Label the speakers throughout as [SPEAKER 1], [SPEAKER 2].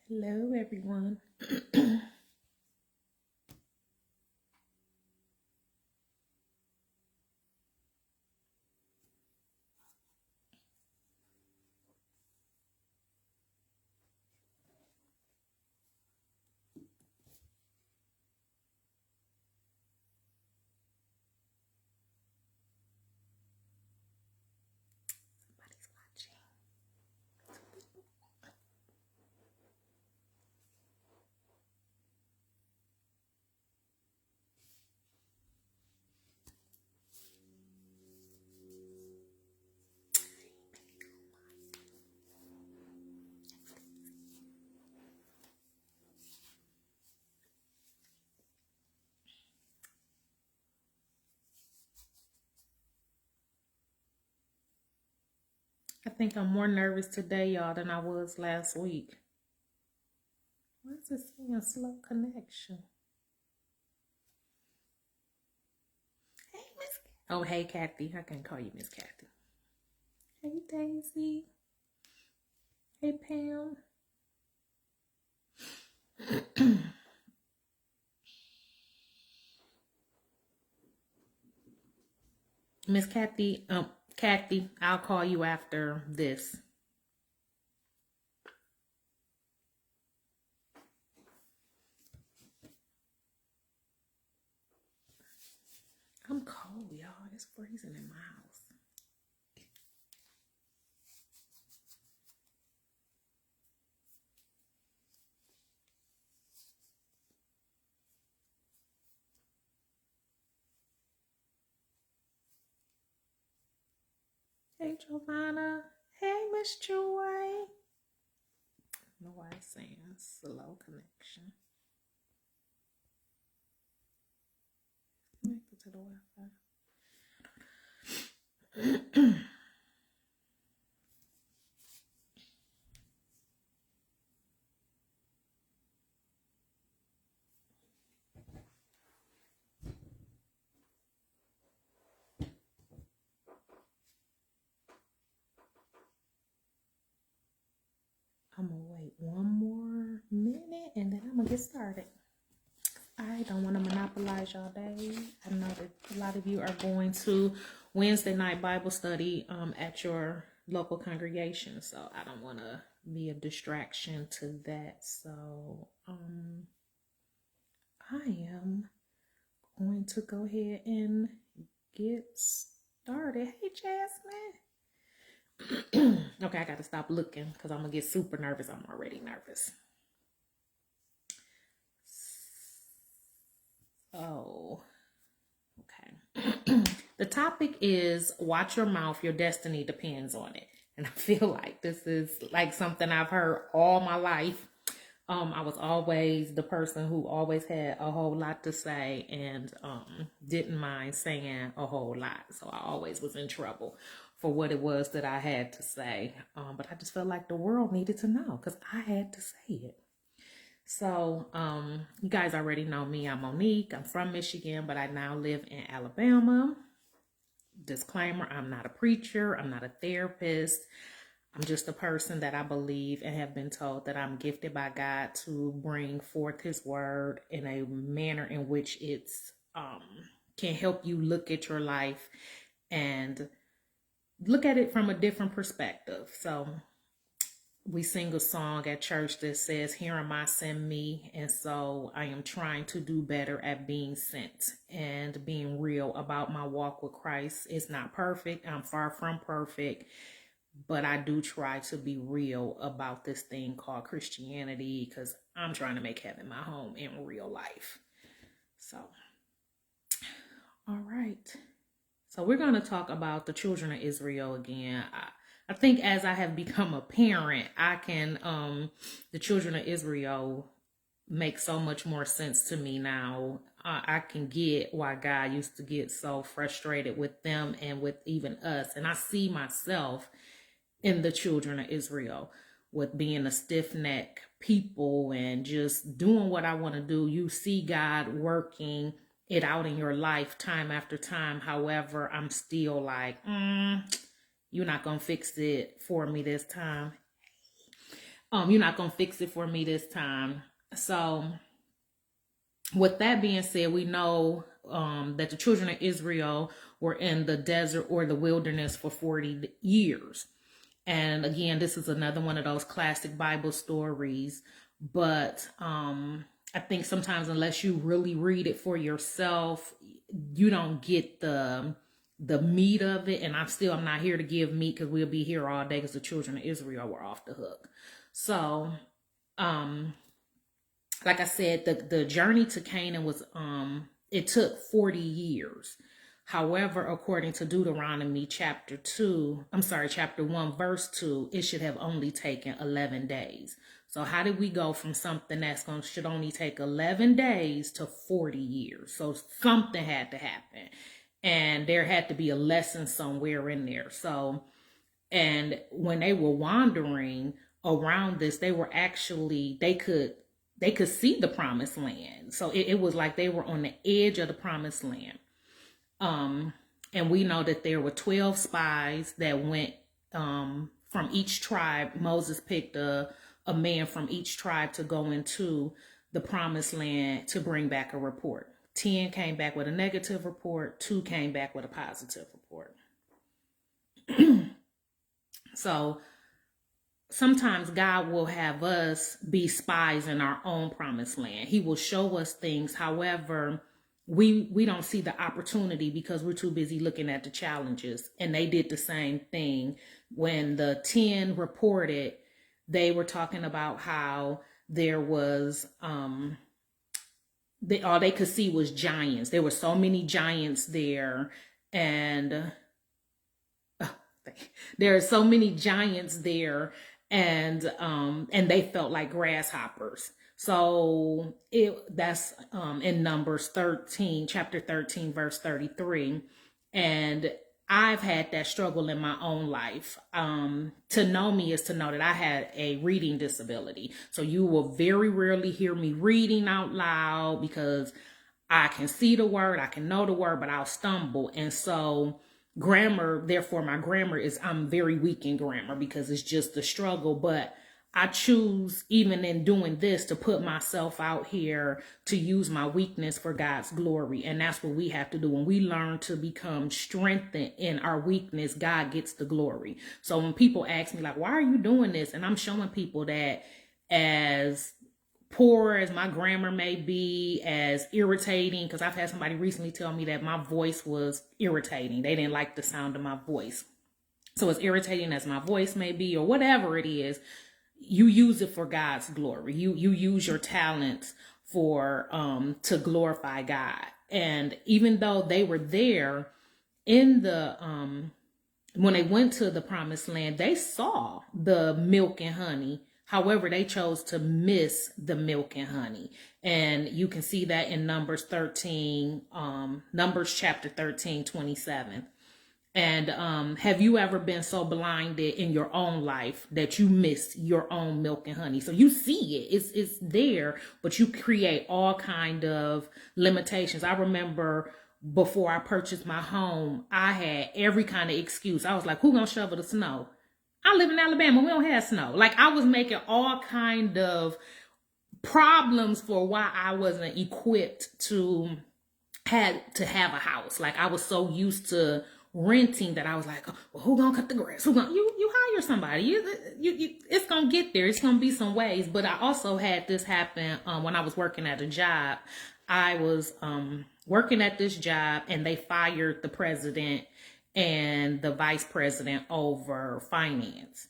[SPEAKER 1] Hello, everyone. Somebody's watching. I think I'm more nervous today, y'all, than I was last week. Why is it saying slow connection? Hey, Miss. Oh, hey, Kathy. I can call you Miss Kathy. Hey, Daisy. Hey, Pam. Miss Kathy. Kathy, I'll call you after this. I'm cold, y'all. It's freezing in my house. Hey, Giovanna. Hey, Miss Joy. I don't know why it's saying slow connection. Connected to the Wi-Fi. I'm gonna wait one more minute and then I'm gonna get started. I don't want to monopolize y'all day. I know that a lot of you are going to Wednesday night Bible study at your local congregation, so I don't want to be a distraction to that. So I am going to go ahead and get started. Hey, Jasmine. Okay, I got to stop looking because I'm going to get super nervous. I'm already nervous. Oh, okay. The topic is watch your mouth. Your destiny depends on it. And I feel like this is like something I've heard all my life. I was always the person who always had a whole lot to say and didn't mind saying a whole lot. So I always was in trouble for what it was that I had to say. But I just felt like the world needed to know because I had to say it. So you guys already know me. I'm Monique. I'm from Michigan, but I now live in Alabama. Disclaimer, I'm not a preacher. I'm not a therapist. I'm just a person that I believe and have been told that I'm gifted by God to bring forth his word in a manner in which it's can help you look at your life and look at it from a different perspective. So we sing a song at church that says, "Here am I, send me." And so I am trying to do better at being sent and being real about my walk with Christ. It's not perfect. I'm far from perfect. But I do try to be real about this thing called Christianity because I'm trying to make heaven my home in real life. So, all right. So we're going to talk about the children of Israel again. I think as I have become a parent, I can, the children of Israel make so much more sense to me now. I can get why God used to get so frustrated with them and with even us. And I see myself in the children of Israel with being a stiff neck people and just doing what I want to do. You see God working it out in your life time after time. However, I'm still like, you're not going to fix it for me this time. You're not going to fix it for me this time. So with that being said, we know that the children of Israel were in the desert or the wilderness for 40 years. And again, this is another one of those classic Bible stories. But I think sometimes unless you really read it for yourself, you don't get the meat of it. And I'm not here to give meat, because we'll be here all day, because the children of Israel were off the hook. So like I said, the journey to Canaan was it took 40 years. However, according to Deuteronomy chapter 1, verse 2, it should have only taken 11 days. So how did we go from something should only take 11 days to 40 years? So something had to happen, and there had to be a lesson somewhere in there. So, and when they were wandering around this, they could see the promised land. So it was like they were on the edge of the promised land. And we know that there were 12 spies that went from each tribe. Moses picked a man from each tribe to go into the promised land to bring back a report. 10 came back with a negative report. 2 came back with a positive report. So sometimes God will have us be spies in our own promised land. He will show us things. However, we don't see the opportunity because we're too busy looking at the challenges. And they did the same thing. When the 10 reported, they were talking about how there was all they could see was giants. There were so many giants there, and there are so many giants there, and they felt like grasshoppers. So that's in Numbers 13, chapter 13, verse 33. And I've had that struggle in my own life. To know me is to know that I had a reading disability. So you will very rarely hear me reading out loud, because I can see the word, I can know the word, but I'll stumble. And so grammar, therefore my grammar I'm very weak in grammar, because it's just a struggle. But I choose, even in doing this, to put myself out here to use my weakness for God's glory. And that's what we have to do. When we learn to become strengthened in our weakness, God gets the glory. So when people ask me, like, why are you doing this? And I'm showing people that, as poor as my grammar may be, as irritating, because I've had somebody recently tell me that my voice was irritating. They didn't like the sound of my voice. So as irritating as my voice may be, or whatever it is, you use it for God's glory. You use your talents for to glorify God. And even though they were there in the when they went to the promised land, they saw the milk and honey. However, they chose to miss the milk and honey. And you can see that in Numbers 13, Numbers chapter 13, 27. And have you ever been so blinded in your own life that you miss your own milk and honey? So you see it, it's there, but you create all kind of limitations. I remember before I purchased my home, I had every kind of excuse. I was like, who gonna shovel the snow? I live in Alabama, we don't have snow. Like, I was making all kind of problems for why I wasn't equipped to have a house. Like, I was so used to renting that I was like, well, who gonna cut the grass? You hire somebody. You it's gonna get there. It's gonna be some ways. But I also had this happen when I was working at a job. I was working at this job, and they fired the president and the vice president over finance.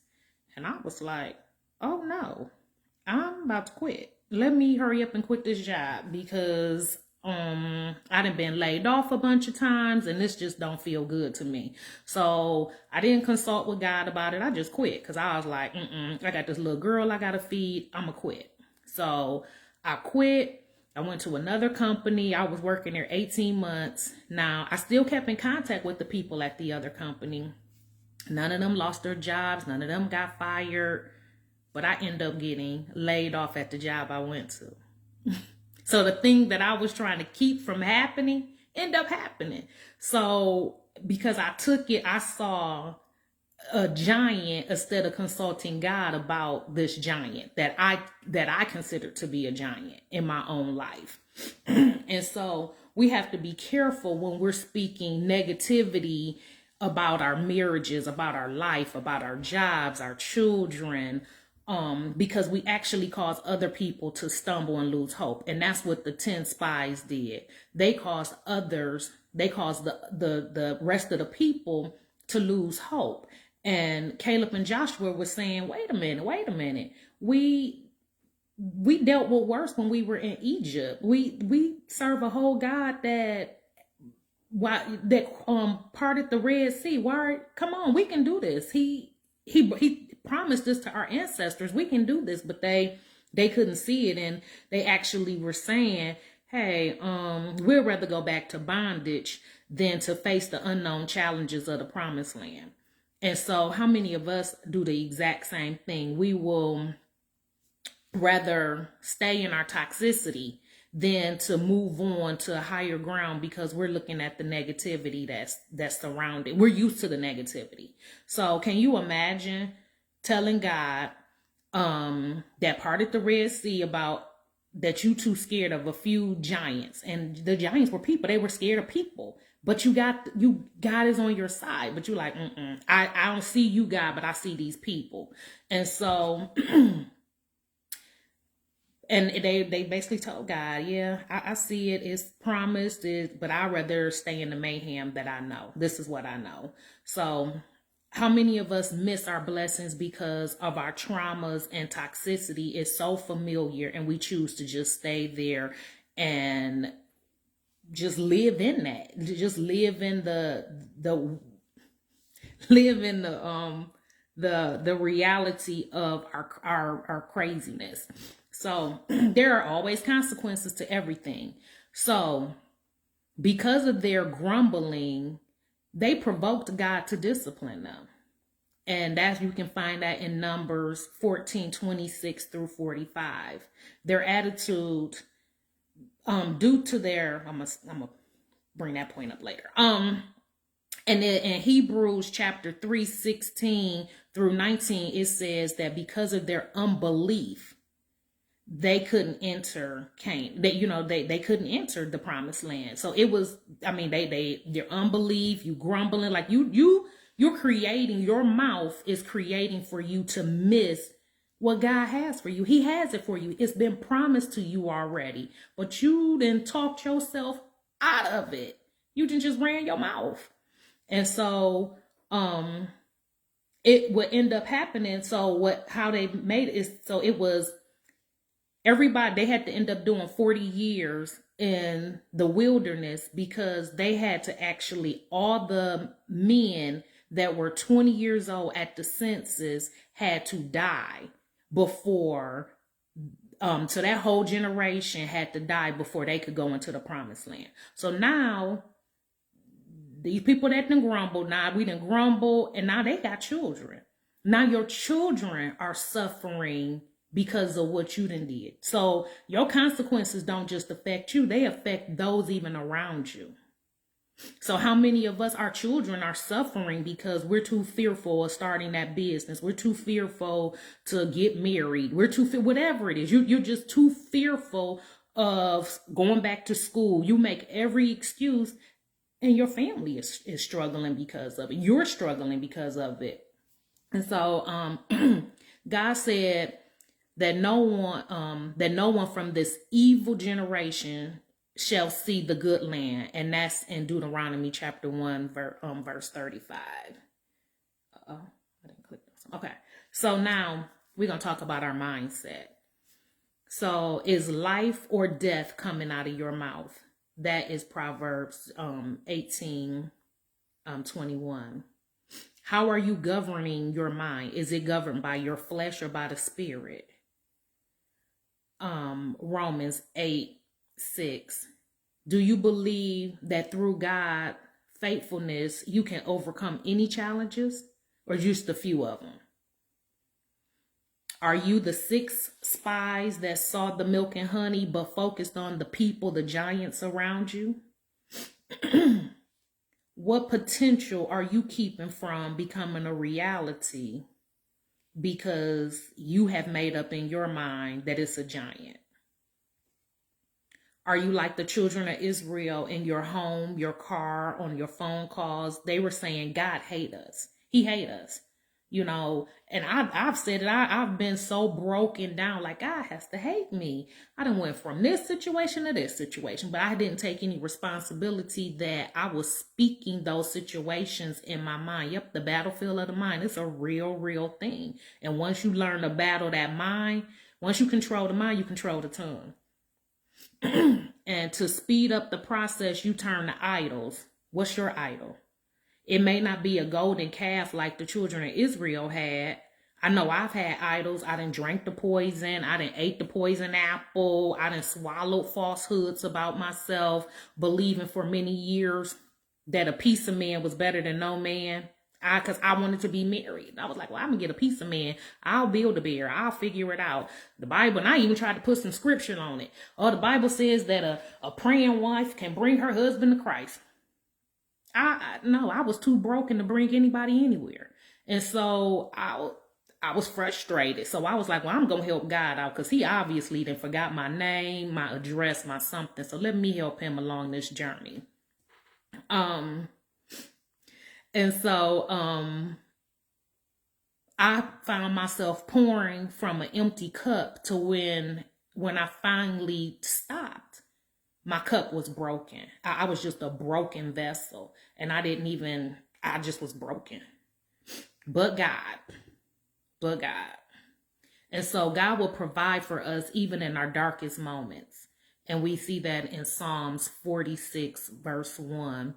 [SPEAKER 1] And I was like, oh no, I'm about to quit. Let me hurry up and quit this job, because I done been laid off a bunch of times, and this just don't feel good to me. So I didn't consult with God about it. I just quit, because I was like, I got this little girl I gotta feed. I'ma quit. So I quit. I went to another company. I was working there 18 months. Now, I still kept in contact with the people at the other company. None of them lost their jobs. None of them got fired. But I ended up getting laid off at the job I went to. So the thing that I was trying to keep from happening ended up happening. So because I took it, I saw a giant instead of consulting God about this giant that I consider to be a giant in my own life. And so we have to be careful when we're speaking negativity about our marriages, about our life, about our jobs, our children, because we actually cause other people to stumble and lose hope. And that's what the 10 spies did. They caused the rest of the people to lose hope. And Caleb and Joshua were saying, wait a minute. We dealt with worse when we were in Egypt. We serve a whole God that parted the Red Sea. Why? Come on, we can do this. He promised this to our ancestors. We can do this, but they couldn't see it, and they actually were saying, hey, we'd rather go back to bondage than to face the unknown challenges of the promised land. And so how many of us do the exact same thing? We will rather stay in our toxicity than to move on to a higher ground because we're looking at the negativity that's surrounded. We're used to the negativity. So can you imagine telling God that parted the Red Sea about that you too scared of a few giants, and the giants were people. They were scared of people, but God is on your side, but you're like, I don't see you, God, but I see these people. And so and they basically told God, yeah, I see it, it's promised, but I'd rather stay in the mayhem that I know. This is what I know. So how many of us miss our blessings because of our traumas and toxicity is so familiar, and we choose to just stay there and just live in that, just live in the reality of our craziness. So there are always consequences to everything. So because of their grumbling, they provoked God to discipline them. And that you can find that in Numbers 14:26 through 45. Their attitude, due to their, I'm gonna bring that point up later. And then in Hebrews chapter 3:16 through 19, it says that because of their unbelief, they couldn't enter Canaan. They couldn't enter the promised land. So it was, their unbelief, you grumbling, like you're creating, your mouth is creating for you to miss what God has for you. He has it for you. It's been promised to you already, but you didn't talk yourself out of it. You didn't just ran your mouth. And so, it would end up happening. So how they made it is, so it was, everybody, they had to end up doing 40 years in the wilderness because they had to actually, all the men that were 20 years old at the census had to die before, so that whole generation had to die before they could go into the promised land. So now, these people that didn't grumble, now we didn't grumble, and now they got children. Now your children are suffering because of what you done did. So your consequences don't just affect you, they affect those even around you. So how many of us, our children are suffering because we're too fearful of starting that business. We're too fearful to get married. We're too, whatever it is, you're just too fearful of going back to school. You make every excuse, and your family is struggling because of it. You're struggling because of it. And so God said that no one from this evil generation shall see the good land. And that's in Deuteronomy chapter 1, verse 35. I didn't click this. Okay. So now we're going to talk about our mindset. So is life or death coming out of your mouth? That is Proverbs 18:21. How are you governing your mind? Is it governed by your flesh or by the spirit? Romans 8:6. Do you believe that through God faithfulness you can overcome any challenges, or just a few of them? Are you the 6 spies that saw the milk and honey but focused on the people, the giants around you? What potential are you keeping from becoming a reality because you have made up in your mind that it's a giant? Are you like the children of Israel in your home, your car, on your phone calls? They were saying, God hate us. He hate us. And I've said it. I've been so broken down, like God has to hate me. I done went from this situation to this situation, but I didn't take any responsibility that I was speaking those situations in my mind. Yep, the battlefield of the mind is a real thing. And once you learn to battle that mind, once you control the mind, you control the tongue. And to speed up the process, you turn to idols. What's your idol? It may not be a golden calf like the children of Israel had. I know I've had idols. I done drank the poison. I done ate the poison apple. I done swallowed falsehoods about myself, believing for many years that a piece of man was better than no man. Because I wanted to be married. I was like, well, I'm going to get a piece of man. I'll build a bear. I'll figure it out. The Bible, and I even tried to put some scripture on it. Oh, the Bible says that a praying wife can bring her husband to Christ. No, I was too broken to bring anybody anywhere. And so I was frustrated. So I was like, well, I'm going to help God out because he obviously done forgot my name, my address, my something. So let me help him along this journey. And so I found myself pouring from an empty cup to when I finally stopped, my cup was broken. I was just a broken vessel. And I just was broken. But God. And so God will provide for us even in our darkest moments. And we see that in Psalms 46, verse 1.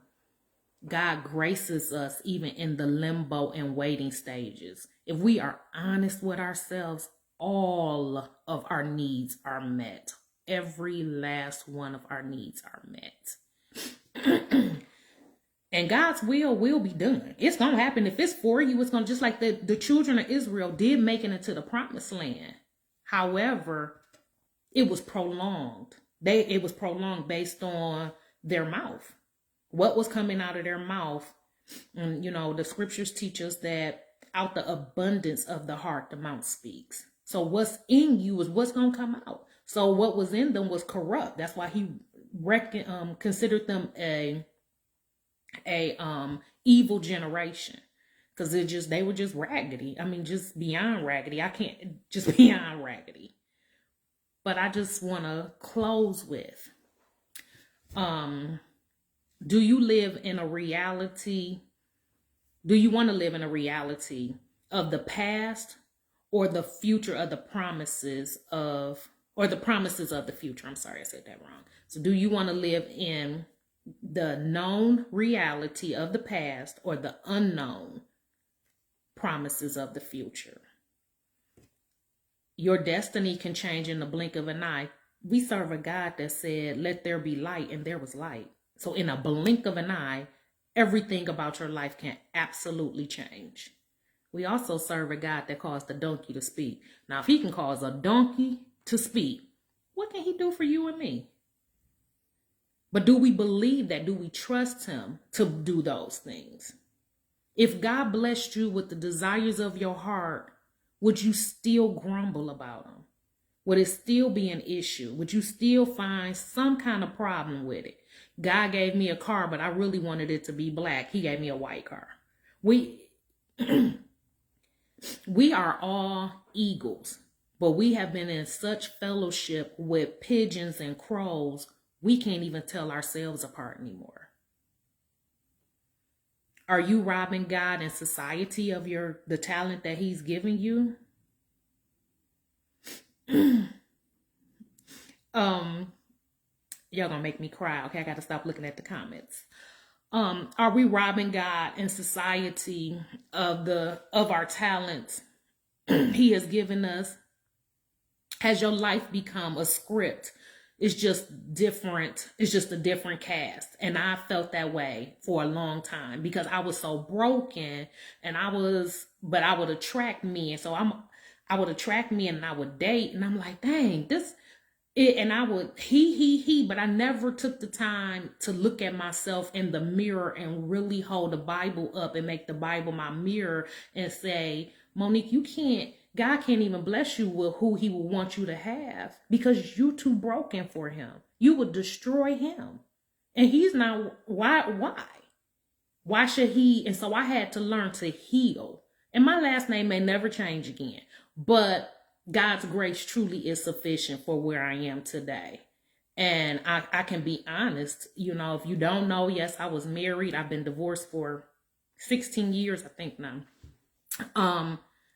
[SPEAKER 1] God graces us even in the limbo and waiting stages. If we are honest with ourselves, all of our needs are met. Every last one of our needs are met. And God's will be done. It's going to happen. If it's for you, it's going to, just like the children of Israel did make it into the promised land. However, it was prolonged. It was prolonged based on their mouth. What was coming out of their mouth. And, the scriptures teach us that out the abundance of the heart, the mouth speaks. So what's in you is what's going to come out. So what was in them was corrupt. That's why he considered them a evil generation. Because they were just raggedy. I mean, just beyond raggedy. Just beyond raggedy. But I just want to close with, do you live in a reality? Do you want to live in a reality of the past or the future of the promises of the future? I'm sorry, I said that wrong. So do you want to live in the known reality of the past or the unknown promises of the future? Your destiny can change in the blink of an eye. We serve a God that said, let there be light, and there was light. So in a blink of an eye, everything about your life can absolutely change. We also serve a God that caused the donkey to speak. Now, if he can cause a donkey to speak, what can he do for you and me? But do we believe that? Do we trust him to do those things? If God blessed you with the desires of your heart, would you still grumble about them? Would it still be an issue? Would you still find some kind of problem with it? God gave me a car, but I really wanted it to be black. He gave me a white car. We are all eagles, but we have been in such fellowship with pigeons and crows, we can't even tell ourselves apart anymore. Are you robbing God and society of the talent that he's given you? Y'all gonna make me cry. Okay, I gotta stop looking at the comments. Are we robbing God and society of our talents he has given us? Has your life become a script? It's just different. It's just a different cast. And I felt that way for a long time because I was so broken, and I would attract men. So I would attract men and I would date, and I'm like, dang, And I would but I never took the time to look at myself in the mirror and really hold the Bible up and make the Bible my mirror and say, Monique, God can't even bless you with who he will want you to have because you're too broken for him. You would destroy him. And he's not, why should he? And so I had to learn to heal. And my last name may never change again, but God's grace truly is sufficient for where I am today. And I can be honest, if you don't know, yes, I was married. I've been divorced for 16 years, I think now.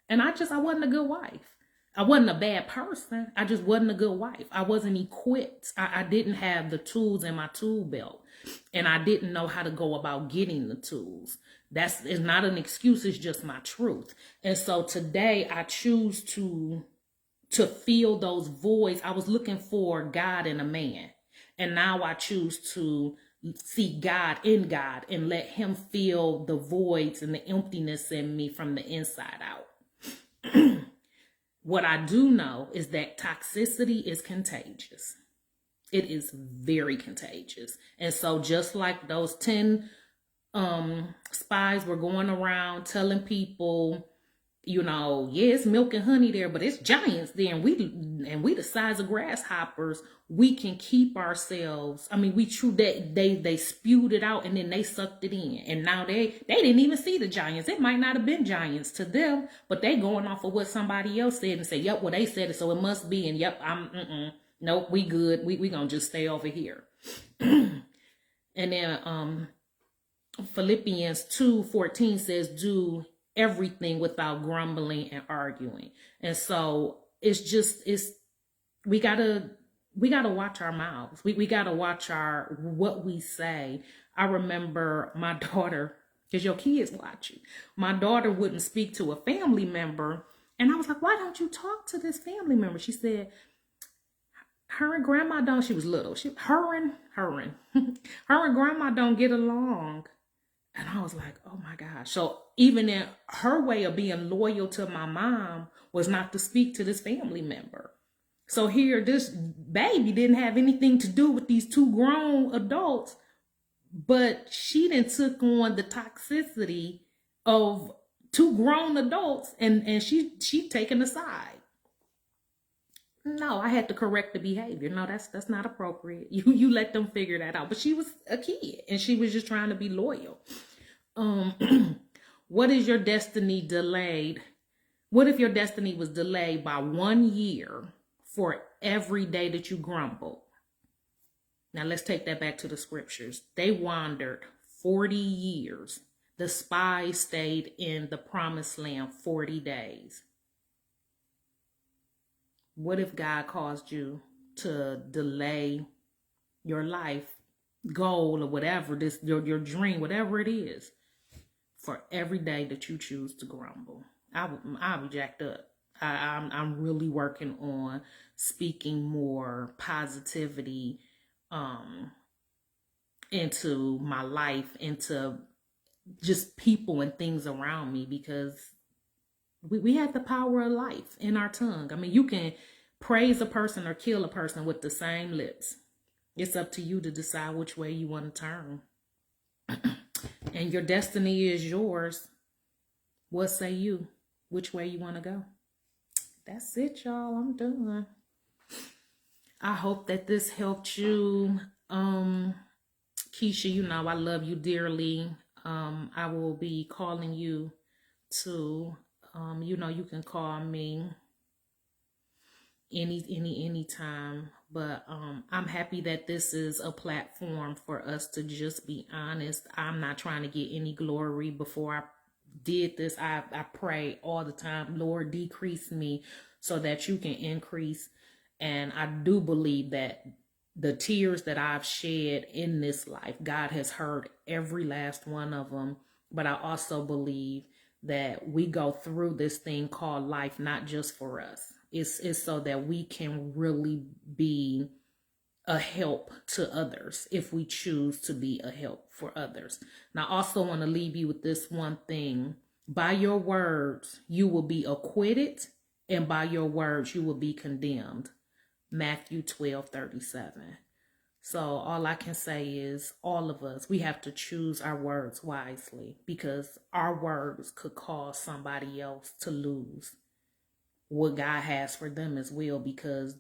[SPEAKER 1] And I wasn't a good wife. I wasn't a bad person. I just wasn't a good wife. I wasn't equipped. I didn't have the tools in my tool belt. And I didn't know how to go about getting the tools. It's not an excuse. It's just my truth. And so today I choose to fill those voids. I was looking for God in a man. And now I choose to see God in God and let him fill the voids and the emptiness in me from the inside out. What I do know is that toxicity is contagious. It is very contagious. And so just like those 10 spies were going around telling people, yeah, it's milk and honey there, but it's giants there, and we the size of grasshoppers. We can keep ourselves. I mean, they spewed it out and then they sucked it in, and now they didn't even see the giants. It might not have been giants to them, but they going off of what somebody else said and say, yep, well they said it, so it must be. And yep, nope, we good. We gonna just stay over here. And then Philippians 2:14 says, do everything without grumbling and arguing. And so we gotta watch our mouths. We gotta watch what we say. I remember my daughter, because your kids watch you, my daughter wouldn't speak to a family member, and I was like, why don't you talk to this family member? She said, her and grandma don't. She was little. Her and grandma don't get along. And I was like, oh my gosh. So even in her way of being loyal to my mom was not to speak to this family member. So here, this baby didn't have anything to do with these two grown adults, but she then took on the toxicity of two grown adults and she taken aside. No, I had to correct the behavior. No, that's not appropriate. You let them figure that out. But she was a kid and she was just trying to be loyal. What is your destiny delayed? What if your destiny was delayed by 1 year for every day that you grumbled? Now let's take that back to the scriptures. They wandered 40 years. The spies stayed in the promised land 40 days. What if God caused you to delay your life goal or whatever, your dream, whatever it is, for every day that you choose to grumble? I'll be jacked up. I'm really working on speaking more positivity into my life, into just people and things around me, because we have the power of life in our tongue. I mean, you can praise a person or kill a person with the same lips. It's up to you to decide which way you want to turn. And your destiny is yours. What say you? Which way you want to go? That's it, y'all. I'm done. I hope that this helped you. Keisha, I love you dearly. I will be calling you to... you can call me any time, but I'm happy that this is a platform for us to just be honest. I'm not trying to get any glory. Before I did this, I pray all the time, Lord, decrease me so that you can increase. And I do believe that the tears that I've shed in this life, God has heard every last one of them. But I also believe that we go through this thing called life, not just for us. It's so that we can really be a help to others if we choose to be a help for others. Now, I also want to leave you with this one thing. By your words, you will be acquitted, and by your words, you will be condemned. Matthew 12:37. So all I can say is all of us, we have to choose our words wisely, because our words could cause somebody else to lose what God has for them as well, because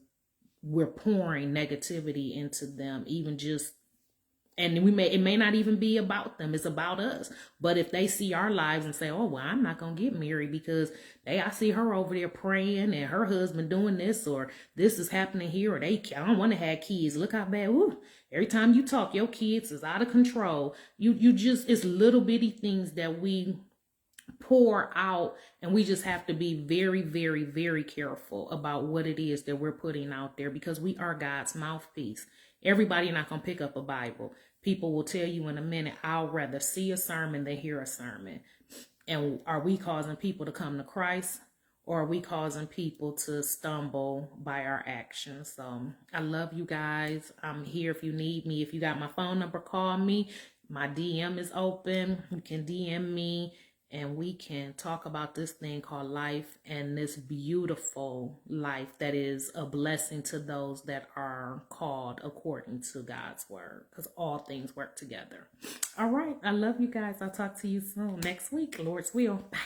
[SPEAKER 1] we're pouring negativity into them, even just, and it may not even be about them, it's about us. But if they see our lives and say, oh, well, I'm not gonna get married because I see her over there praying and her husband doing this, or this is happening here, or I don't want to have kids, look how bad, ooh, every time you talk your kids is out of control. You just, it's little bitty things that we pour out, and we just have to be very, very, very careful about what it is that we're putting out there, because we are God's mouthpiece. Everybody not gonna pick up a Bible. People will tell you in a minute, I'll rather see a sermon than hear a sermon. And are we causing people to come to Christ, or are we causing people to stumble by our actions? So I love you guys. I'm here if you need me. If you got my phone number, call me. My DM is open. You can DM me, and we can talk about this thing called life, and this beautiful life that is a blessing to those that are called according to God's word, because all things work together. All right. I love you guys. I'll talk to you soon next week, Lord's will. Bye.